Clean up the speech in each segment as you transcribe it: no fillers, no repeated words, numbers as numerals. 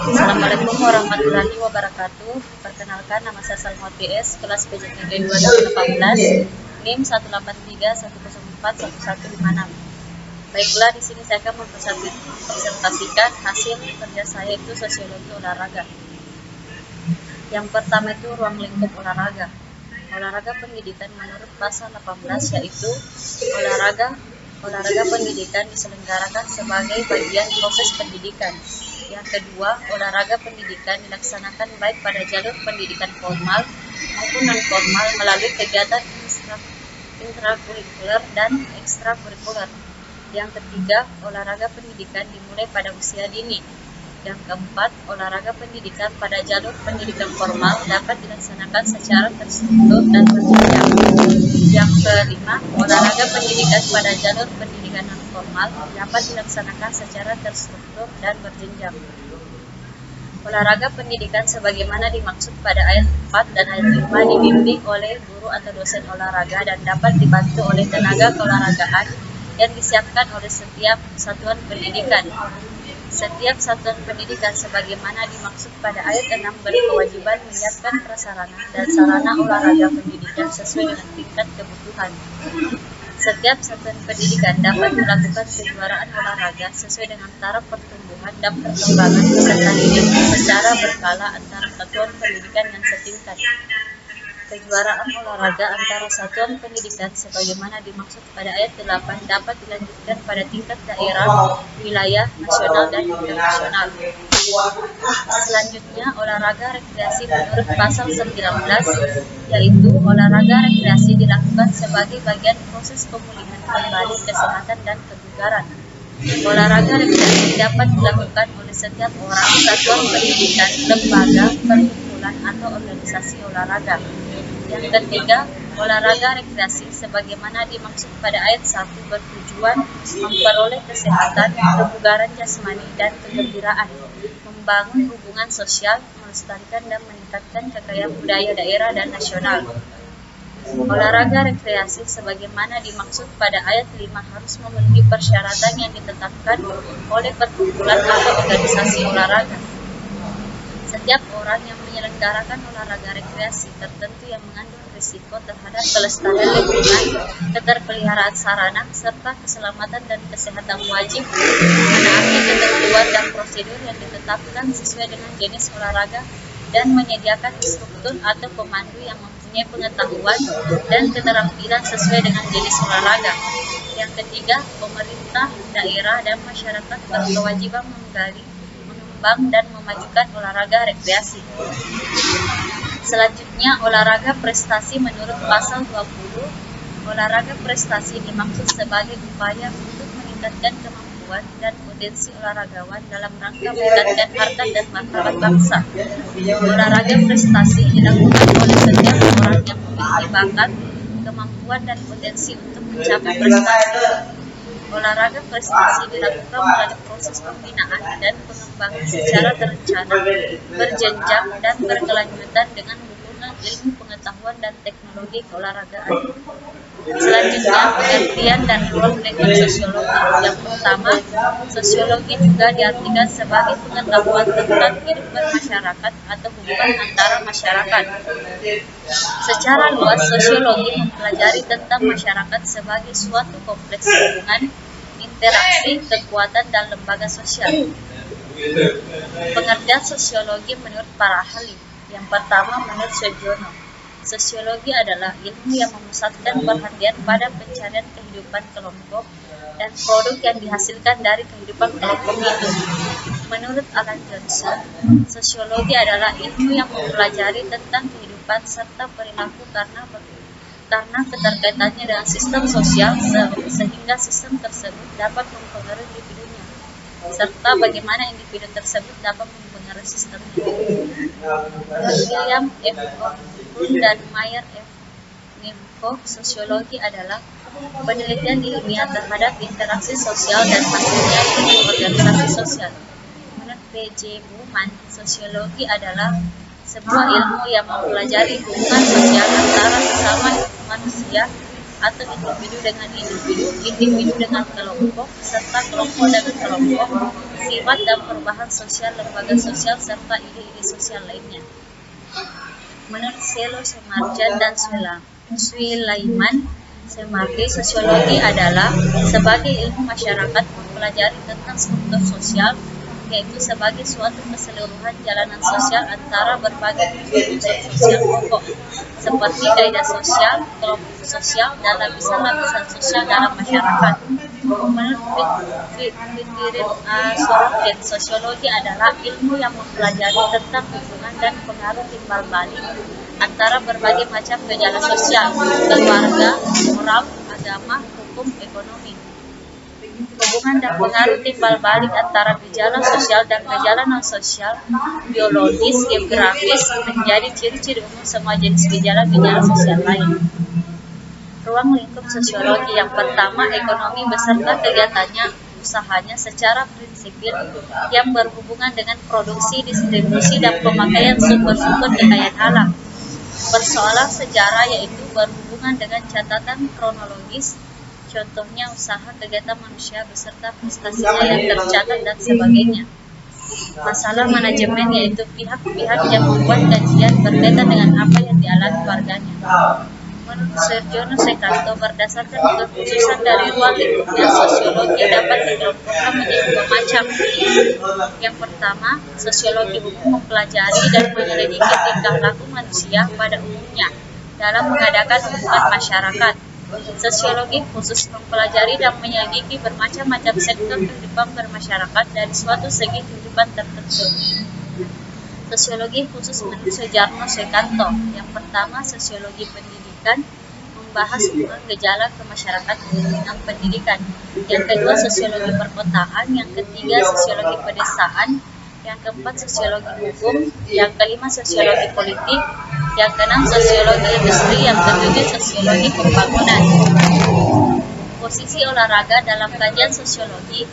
Assalamualaikum warahmatullahi wabarakatuh. Perkenalkan, nama saya Salma PS, kelas PJKG 2018, NIM 183104156. Baiklah, di sini saya akan mempresentasikan hasil kerja saya itu sosiologi olahraga. Yang pertama itu ruang lingkup olahraga. Olahraga pendidikan menurut pasal 18 yaitu olahraga pendidikan diselenggarakan sebagai bagian proses pendidikan. Yang kedua, olahraga pendidikan dilaksanakan baik pada jalur pendidikan formal maupun non-formal melalui kegiatan intrakurikuler dan ekstrakurikuler. Yang ketiga, olahraga pendidikan dimulai pada usia dini. Yang keempat, olahraga pendidikan pada jalur pendidikan formal dapat dilaksanakan secara terstruktur dan berjenjang. Yang kelima, olahraga pendidikan pada jalur pendidikan non formal dapat dilaksanakan secara terstruktur dan berjenjang. Olahraga pendidikan sebagaimana dimaksud pada ayat 4 dan ayat 5 dibimbing oleh guru atau dosen olahraga dan dapat dibantu oleh tenaga keolahragaan yang disiapkan oleh setiap satuan pendidikan. Setiap satuan pendidikan sebagaimana dimaksud pada ayat 6 berkewajiban menyiapkan prasarana dan sarana olahraga pendidikan sesuai dengan tingkat kebutuhan. Setiap satuan pendidikan dapat melakukan kejuaraan olahraga sesuai dengan taraf pertumbuhan dan perkembangan peserta didik secara berkala antara satuan pendidikan yang setingkat. Kejuaraan olahraga antara satuan pendidikan sebagaimana dimaksud pada ayat 8 dapat dilanjutkan pada tingkat daerah, wilayah, nasional, dan internasional. Selanjutnya, olahraga rekreasi menurut pasal 19, yaitu olahraga rekreasi dilakukan sebagai bagian proses pemulihan kembali kesehatan dan kebugaran. Olahraga rekreasi dapat dilakukan oleh setiap orang, satuan pendidikan, lembaga, perkumpulan, atau organisasi olahraga. Yang ketiga, olahraga rekreasi sebagaimana dimaksud pada ayat 1 bertujuan memperoleh kesehatan, kebugaran jasmani, dan kegembiraan, membangun hubungan sosial, melestarikan dan meningkatkan kekayaan budaya daerah dan nasional. Olahraga rekreasi sebagaimana dimaksud pada ayat 5 harus memenuhi persyaratan yang ditetapkan oleh perkumpulan atau organisasi olahraga. Setiap orang yang menyelenggarakan olahraga rekreasi tertentu yang mengandung risiko terhadap kelestarian lingkungan, keterpeliharaan sarana, serta keselamatan dan kesehatan wajib menaati ketentuan dan prosedur yang ditetapkan sesuai dengan jenis olahraga dan menyediakan instruktur atau pemandu yang mempunyai pengetahuan dan keterampilan sesuai dengan jenis olahraga. Yang ketiga, pemerintah, daerah, dan masyarakat berkewajiban menggali, dan memajukan olahraga rekreasi. Selanjutnya, olahraga prestasi menurut pasal 20. Olahraga prestasi dimaksud sebagai upaya untuk meningkatkan kemampuan dan potensi olahragawan dalam rangka meningkatkan harkat dan martabat bangsa. Olahraga prestasi dilakukan oleh setiap orang yang memiliki bakat, kemampuan, dan potensi untuk mencapai prestasi. Olahraga prestasi dilakukan melalui proses pembinaan dan pengembangan secara terencana, berjenjang, dan berkelanjutan dengan menggunakan ilmu pengetahuan dan teknologi keolahragaan. Selanjutnya, pengertian dan role dengan sosiologi. Yang pertama, sosiologi juga diartikan sebagai pengetahuan tentang hidup bermasyarakat atau hubungan antara masyarakat. Secara luas, sosiologi mempelajari tentang masyarakat sebagai suatu kompleks hubungan, interaksi, kekuatan, dan lembaga sosial. Pengertian sosiologi menurut para ahli. Yang pertama, menurut Sojourner, sosiologi adalah ilmu yang memusatkan perhatian pada pencarian kehidupan kelompok dan produk yang dihasilkan dari kehidupan kelompok itu. Menurut Alan Johnson, sosiologi adalah ilmu yang mempelajari tentang kehidupan serta perilaku karena keterkaitannya dengan sistem sosial sehingga sistem tersebut dapat mempengaruhi individunya serta bagaimana individu tersebut dapat mempengaruhi sistemnya. William F. Kuhn dan Meyer F. Nimco, sosiologi adalah penelitian ilmiah terhadap interaksi sosial dan hasilnya dengan organisasi sosial. Menurut B.J. Bowman, sosiologi adalah sebuah ilmu yang mempelajari hubungan sosial antara sesama manusia atau individu dengan individu, individu dengan kelompok, serta kelompok dengan kelompok, primat dan perubahan sosial lembaga sosial serta ide-ide sosial lainnya. Menurut Selo, Semarjan, dan Suilaiman, Semardi, sosiologi adalah sebagai ilmu masyarakat mempelajari tentang struktur sosial, yaitu sebagai suatu keseluruhan jalanan sosial antara berbagai unsur sosial pokok, seperti kaidah sosial, kelompok sosial, dan lapisan-lapisan sosial dalam masyarakat. Menurut Fitirin Sorokin, sosiologi adalah ilmu yang mempelajari tentang hubungan dan pengaruh timbal balik antara berbagai macam gejala sosial, keluarga, moral, agama, hukum, ekonomi. Hubungan dan pengaruh timbal balik antara gejala sosial dan gejala non-sosial, biologis, geografis, menjadi ciri-ciri umum semua jenis gejala-gejala sosial lain. Ruang lingkup sosiologi yang pertama, ekonomi beserta kegiatannya, usahanya secara prinsipil yang berhubungan dengan produksi, distribusi, dan pemakaian sumber-sumber kekayaan alam. Persoalan sejarah yaitu berhubungan dengan catatan kronologis, contohnya usaha kegiatan manusia beserta prestasinya yang tercatat dan sebagainya. Masalah manajemen yaitu pihak-pihak yang membuat kajian berkaitan dengan apa yang dialami warganya. Menurut Sergiono Sekanto, berdasarkan kekhususan dari ruang lingkupnya, sosiologi dapat dikelompokkan menjadi dua macam. Yang pertama, sosiologi umum mempelajari dan menyelidiki tingkah laku manusia pada umumnya dalam mengadakan hubungan masyarakat. Sosiologi khusus mempelajari dan menyelidiki bermacam-macam sektor kehidupan bermasyarakat dari suatu segi kehidupan tertentu. Sosiologi khusus menurut Sujarno Sekanto. Yang pertama, sosiologi pendidikan membahas hubungan gejala ke masyarakat tentang pendidikan. Yang kedua, sosiologi perkotaan. Yang ketiga, sosiologi pedesaan. Yang keempat, sosiologi hukum. Yang kelima, sosiologi politik. Yang keenam, sosiologi industri. Yang ketujuh, sosiologi pembangunan. Posisi olahraga dalam kajian sosiologi.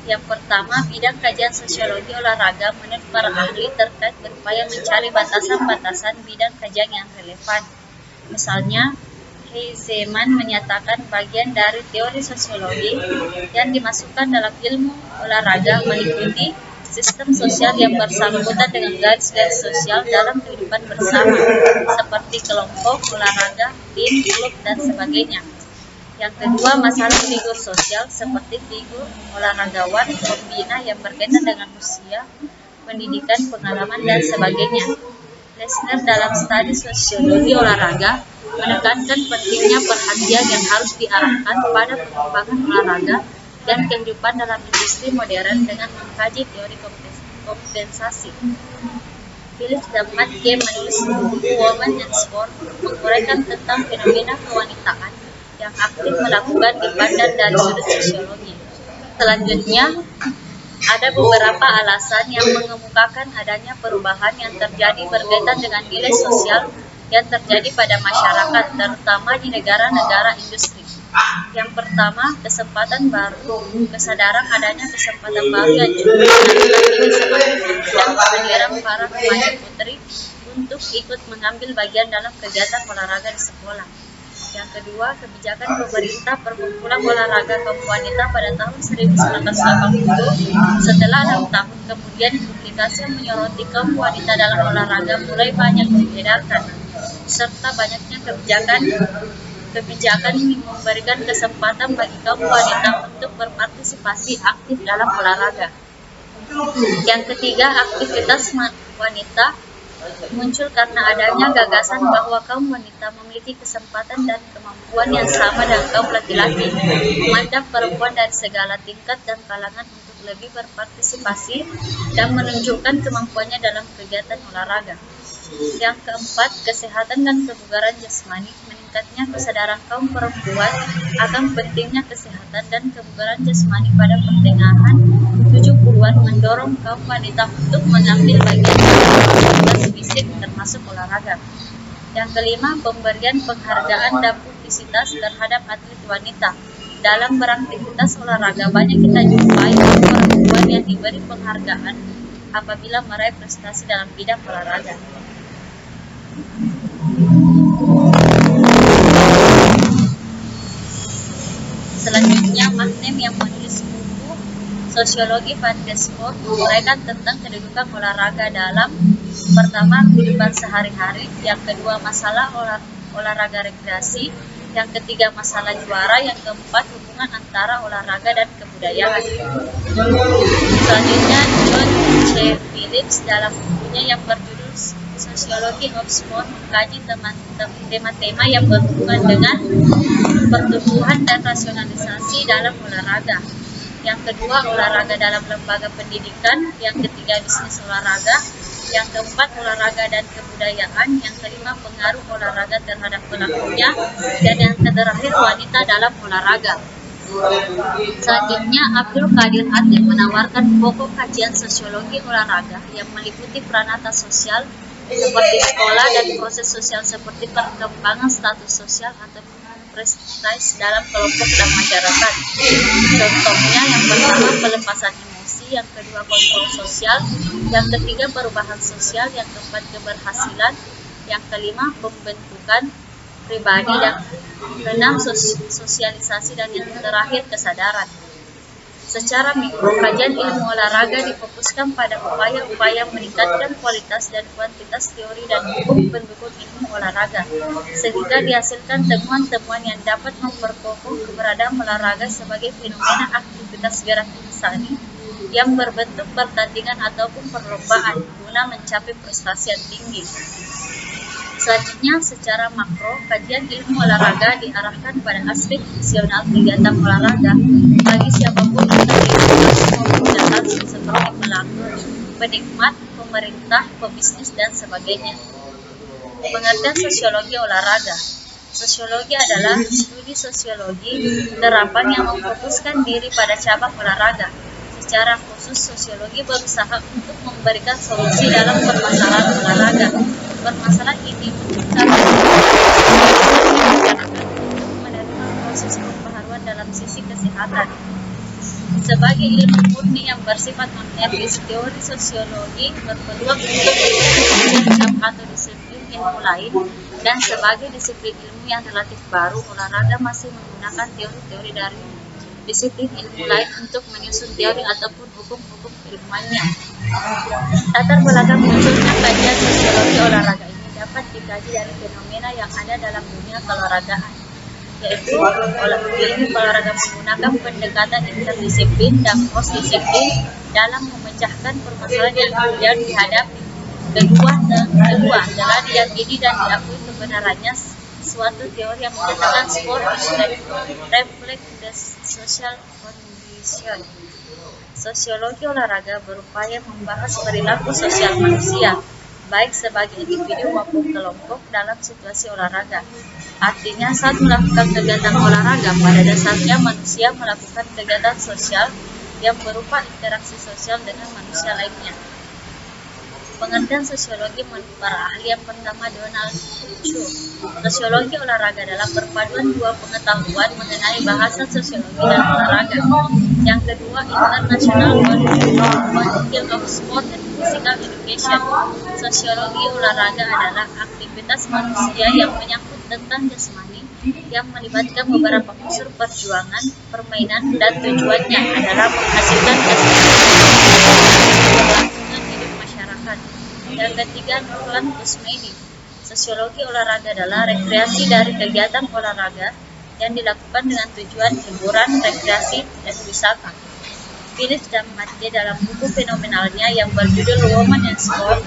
Yang pertama, bidang kajian sosiologi olahraga menurut para ahli terkait berupaya mencari batasan-batasan bidang kajian yang relevan. Misalnya, Heiseman menyatakan bagian dari teori sosiologi yang dimasukkan dalam ilmu olahraga meliputi sistem sosial yang bersangkutan dengan garis-garis sosial dalam kehidupan bersama, seperti kelompok, olahraga, tim, klub, dan sebagainya. Yang kedua, masalah figur sosial seperti figur olahragawan, pembina yang berkaitan dengan usia, pendidikan, pengalaman, dan sebagainya. Lesner dalam studi sosiologi olahraga menekankan pentingnya perhatian yang harus diarahkan pada pengembangan olahraga dan kehidupan dalam industri modern dengan mengkaji teori kompensasi. Phillips dan Matt G. menulis buku Women and Sport menguraikan tentang fenomena kewanitaan yang aktif melakukan dipandang dari sudut sosiologi. Selanjutnya, ada beberapa alasan yang mengemukakan adanya perubahan yang terjadi berkaitan dengan nilai sosial yang terjadi pada masyarakat, terutama di negara-negara industri. Yang pertama, kesempatan baru. Kesadaran adanya kesempatan baru yang cukup menjadikan diri sebagai dan menyerang para remaja putri untuk ikut mengambil bagian dalam kegiatan olahraga di sekolah. Yang kedua, kebijakan pemerintah perkumpulan olahraga kaum wanita pada tahun 1980 setelah 6 tahun kemudian publikasi yang menyoroti kaum wanita dalam olahraga mulai banyak diedarkan, serta banyaknya kebijakan memberikan kesempatan bagi kaum wanita untuk berpartisipasi aktif dalam olahraga. Yang ketiga, aktivitas wanita muncul karena adanya gagasan bahwa kaum wanita memiliki kesempatan dan kemampuan yang sama dengan kaum laki-laki, memandang perempuan dari segala tingkat dan kalangan untuk lebih berpartisipasi dan menunjukkan kemampuannya dalam kegiatan olahraga. Yang keempat, kesehatan dan kebugaran jasmani. Meningkatnya kesadaran kaum perempuan akan pentingnya kesehatan dan kebugaran jasmani pada pertengahan 70-an mendorong kaum wanita untuk mengambil bagian dalam aktivitas fisik termasuk olahraga. Yang kelima, pemberian penghargaan dan publisitas terhadap atlet wanita. Dalam beraktivitas olahraga banyak kita jumpai kaum perempuan yang diberi penghargaan apabila meraih prestasi dalam bidang olahraga. Selanjutnya, Mahnem yang menulis buku Sosiologi van de Sport menguraikan tentang kedudukan olahraga dalam pertama kehidupan sehari-hari, yang kedua masalah olahraga rekreasi, yang ketiga masalah juara, yang keempat hubungan antara olahraga dan kebudayaan. Selanjutnya John C. Phillips dalam bukunya yang berjudul Sociology of Sport mengkaji tema-tema yang berhubungan dengan pertumbuhan dan rasionalisasi dalam olahraga. Yang kedua, olahraga dalam lembaga pendidikan. Yang ketiga, bisnis olahraga. Yang keempat, olahraga dan kebudayaan. Yang kelima, pengaruh olahraga terhadap pelakunya. Dan yang terakhir, wanita dalam olahraga. Selanjutnya, Abdul Qadir Adil menawarkan pokok kajian sosiologi olahraga yang meliputi peranata sosial seperti sekolah dan proses sosial seperti perkembangan status sosial atau prestasi dalam kelompok dan masyarakat. Contohnya, yang pertama pelepasan emosi, yang kedua kontrol sosial, yang ketiga perubahan sosial, yang keempat keberhasilan, yang kelima pembentukan pribadi, dan keenam sosialisasi, dan yang terakhir kesadaran. Secara mikro, kajian ilmu olahraga difokuskan pada upaya-upaya meningkatkan kualitas dan kuantitas teori dan hukum pendukung ilmu olahraga, sehingga dihasilkan temuan-temuan yang dapat memperkokoh keberadaan olahraga sebagai fenomena aktivitas gerak insani yang berbentuk pertandingan ataupun perlombaan guna mencapai prestasi yang tinggi. Selanjutnya, secara makro, kajian ilmu olahraga diarahkan pada aspek fungsional kegiatan olahraga bagi siapapun yang terlibat maupun datang seperti pelaku, penikmat, pemerintah, pebisnis, dan sebagainya. Pengertian sosiologi olahraga. Sosiologi adalah studi sosiologi terapan yang memfokuskan diri pada cabang olahraga. Secara khusus, sosiologi berusaha untuk memberikan solusi dalam permasalahan olahraga. Permasalahan ini mencari menerima proses pembaharuan dalam sisi kesehatan. Sebagai ilmu murni yang bersifat non-etis, teori sosiologi berpeluang untuk disiplin atau disiplin ilmu lain, dan sebagai disiplin ilmu yang relatif baru, olahraga masih menggunakan teori-teori dari disiplin ilmu lain untuk menyusun teori ataupun hukum-hukum keilmuannya. Latar belakang munculnya kajian sosiologi olahraga ini dapat dikaji dari fenomena yang ada dalam dunia keolahragaan, yaitu ilmu olahraga menggunakan pendekatan interdisiplin dan cross-disiplin dalam memecahkan permasalahan yang dihadapi. Kedua telah diyakini dan diakui kebenarannya suatu teori yang menyatakan sport reflect the social condition. Sosiologi olahraga berupaya membahas perilaku sosial manusia, baik sebagai individu maupun kelompok dalam situasi olahraga. Artinya, saat melakukan kegiatan olahraga, pada dasarnya manusia melakukan kegiatan sosial yang berupa interaksi sosial dengan manusia lainnya. Pengertian sosiologi menurut para ahli. Yang pertama, Donald Chu. Sosiologi olahraga adalah perpaduan dua pengetahuan mengenai bahasa sosiologi dan olahraga. Yang kedua, International Council of Sport and Physical Education. Sosiologi olahraga adalah aktivitas manusia yang menyangkut tentang jasmani, yang melibatkan beberapa unsur perjuangan, permainan, dan tujuannya adalah menghasilkan keberlangsungan hidup masyarakat. Yang ketiga, Norland Kusmeini. Sosiologi olahraga adalah rekreasi dari kegiatan olahraga yang dilakukan dengan tujuan hiburan, rekreasi, dan wisata. Phillips dan Matthew dalam buku fenomenalnya yang berjudul Woman and Sport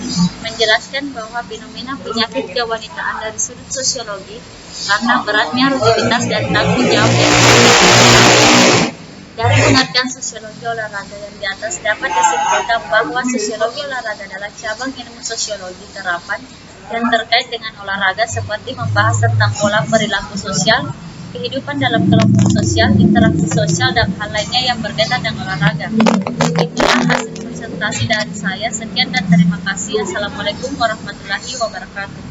menjelaskan bahwa fenomena penyakit kewanitaan dari sudut sosiologi karena beratnya rutinitas dan tanggung jawab yang dari pengertian sosiologi olahraga yang di atas dapat disimpulkan bahwa sosiologi olahraga adalah cabang ilmu sosiologi terapan yang terkait dengan olahraga seperti membahas tentang pola perilaku sosial, kehidupan dalam kelompok sosial, interaksi sosial, dan hal lainnya yang berkaitan dengan olahraga. Itulah hasil presentasi dari saya. Sekian dan terima kasih. Assalamualaikum warahmatullahi wabarakatuh.